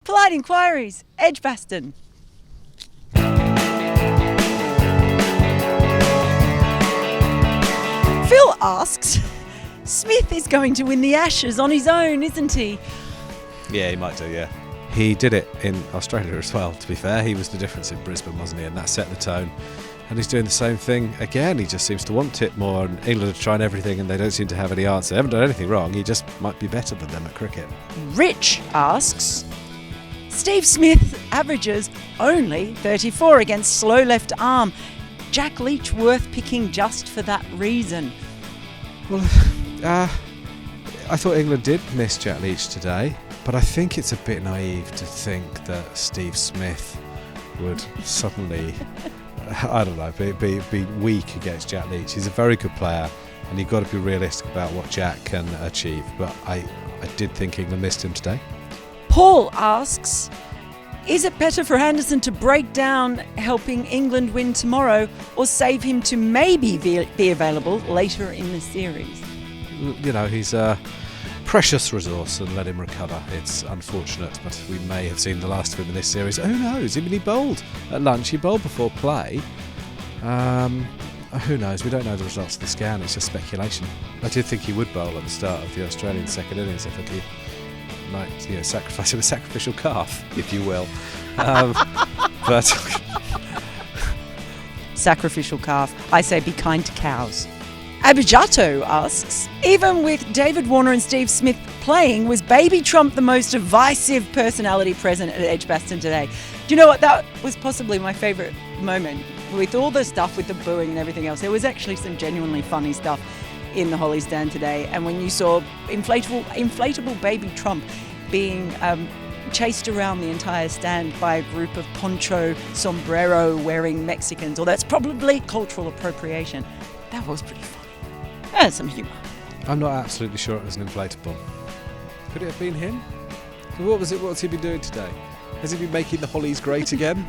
Polite Enquiries, Edgbaston. Phil asks, Smith is going to win the Ashes on his own, isn't he? Yeah, he might do, yeah. He did it in Australia as well, to be fair. He was the difference in Brisbane, wasn't he? And that set the tone. And he's doing the same thing again. He just seems to want it more. And England are trying everything and they don't seem to have any answer. They haven't done anything wrong. He just might be better than them at cricket. Rich asks, Steve Smith averages only 34 against slow left arm. Jack Leach worth picking just for that reason? Well, I thought England did miss Jack Leach today, but I think it's a bit naive to think that Steve Smith would suddenly, I don't know, be weak against Jack Leach. He's a very good player, and you've got to be realistic about what Jack can achieve. But I did think England missed him today. Paul asks, is it better for Anderson to break down helping England win tomorrow or save him to maybe be available later in the series? You know, he's a precious resource and let him recover. It's unfortunate, but we may have seen the last of him in this series. Who knows? I mean, he bowled at lunch, he bowled before play. Who knows? We don't know the results of the scan, it's just speculation. I did think he would bowl at the start of the Australian second innings if he might, sacrifice him a sacrificial calf, if you will. But sacrificial calf. I say be kind to cows. Abijato asks, even with David Warner and Steve Smith playing, was Baby Trump the most divisive personality present at Edgbaston today? Do you know what? That was possibly my favourite moment. With all the stuff with the booing and everything else, there was actually some genuinely funny stuff in the Holly stand today. And when you saw inflatable Baby Trump being chased around the entire stand by a group of poncho, sombrero wearing Mexicans, or that's probably cultural appropriation, that was pretty funny. There's some humour. I'm not absolutely sure it was an inflatable. Could it have been him? What was it? What's he been doing today? Has he been making the Hollies great again?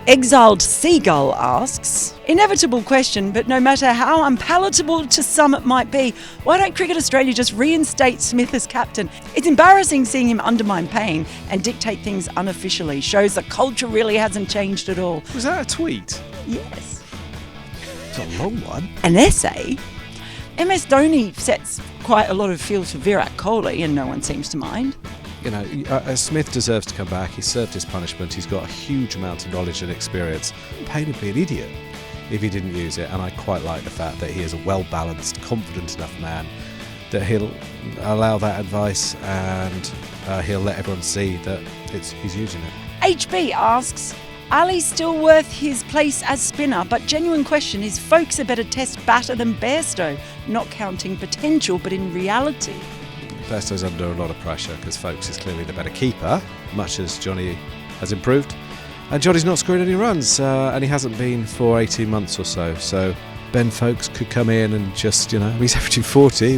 Exiled Seagull asks, inevitable question, but no matter how unpalatable to some it might be, why don't Cricket Australia just reinstate Smith as captain? It's embarrassing seeing him undermine Payne and dictate things unofficially. Shows the culture really hasn't changed at all. Was that a tweet? Yes. It's a long one. An essay. MS Dhoni sets quite a lot of feel to Virat Kohli and no one seems to mind. You know, Smith deserves to come back. He's served his punishment. He's got a huge amount of knowledge and experience. Payne would be an idiot if he didn't use it, and I quite like the fact that he is a well-balanced, confident enough man that he'll allow that advice and he'll let everyone see that he's using it. HB asks, Ali still worth his place as spinner, but genuine question, is Foakes a better test batter than Bairstow? Not counting potential, but in reality. Bairstow's under a lot of pressure because Foakes is clearly the better keeper, much as Johnny has improved. And Johnny's not scoring any runs, and he hasn't been for 18 months or so. So Ben Foakes could come in and just, he's averaging 40,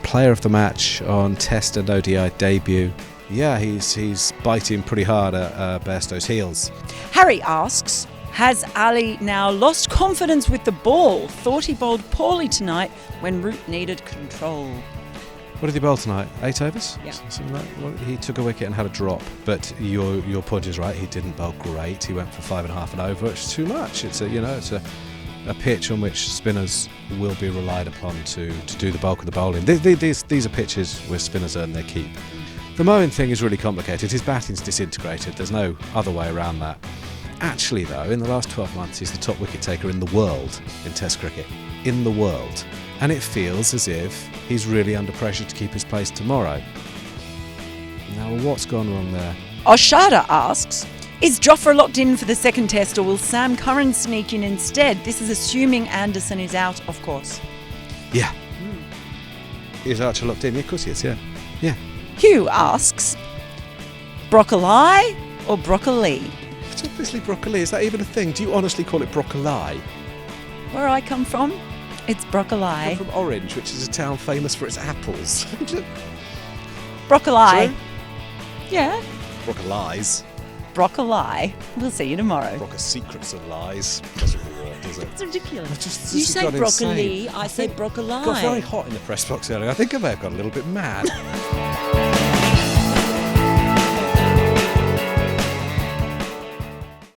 player of the match on Test and ODI debut. Yeah, he's biting pretty hard at Bairstow's heels. Harry asks, has Ali now lost confidence with the ball? Thought he bowled poorly tonight when Root needed control. What did he bowl tonight? 8 overs? Yeah. Something like that. Well, he took a wicket and had a drop, but your point is right. He didn't bowl great. He went for 5.5 and over, which is too much. It's a pitch on which spinners will be relied upon to do the bulk of the bowling. These are pitches where spinners earn their keep. The mowing thing is really complicated. His batting's disintegrated. There's no other way around that. Actually, though, in the last 12 months, he's the top wicket taker in the world in Test cricket. In the world. And it feels as if he's really under pressure to keep his place tomorrow. Now, what's gone wrong there? Oshada asks, is Jofra locked in for the second test or will Sam Curran sneak in instead? This is assuming Anderson is out, of course. Yeah. Is Archer locked in? Yeah, of course he is, yeah. Yeah. Hugh asks, broccoli or broccoli? It's obviously broccoli. Is that even a thing? Do you honestly call it broccoli? Where I come from, it's broccoli. I'm from Orange, which is a town famous for its apples. Broccoli. Sorry? Yeah. Broccoli's. Broccoli. We'll see you tomorrow. Broccoli secrets and lies. Doesn't really work, does it? It's ridiculous. You say broccoli, I say broccoli. Got very hot in the press box earlier. I think I may have got a little bit mad.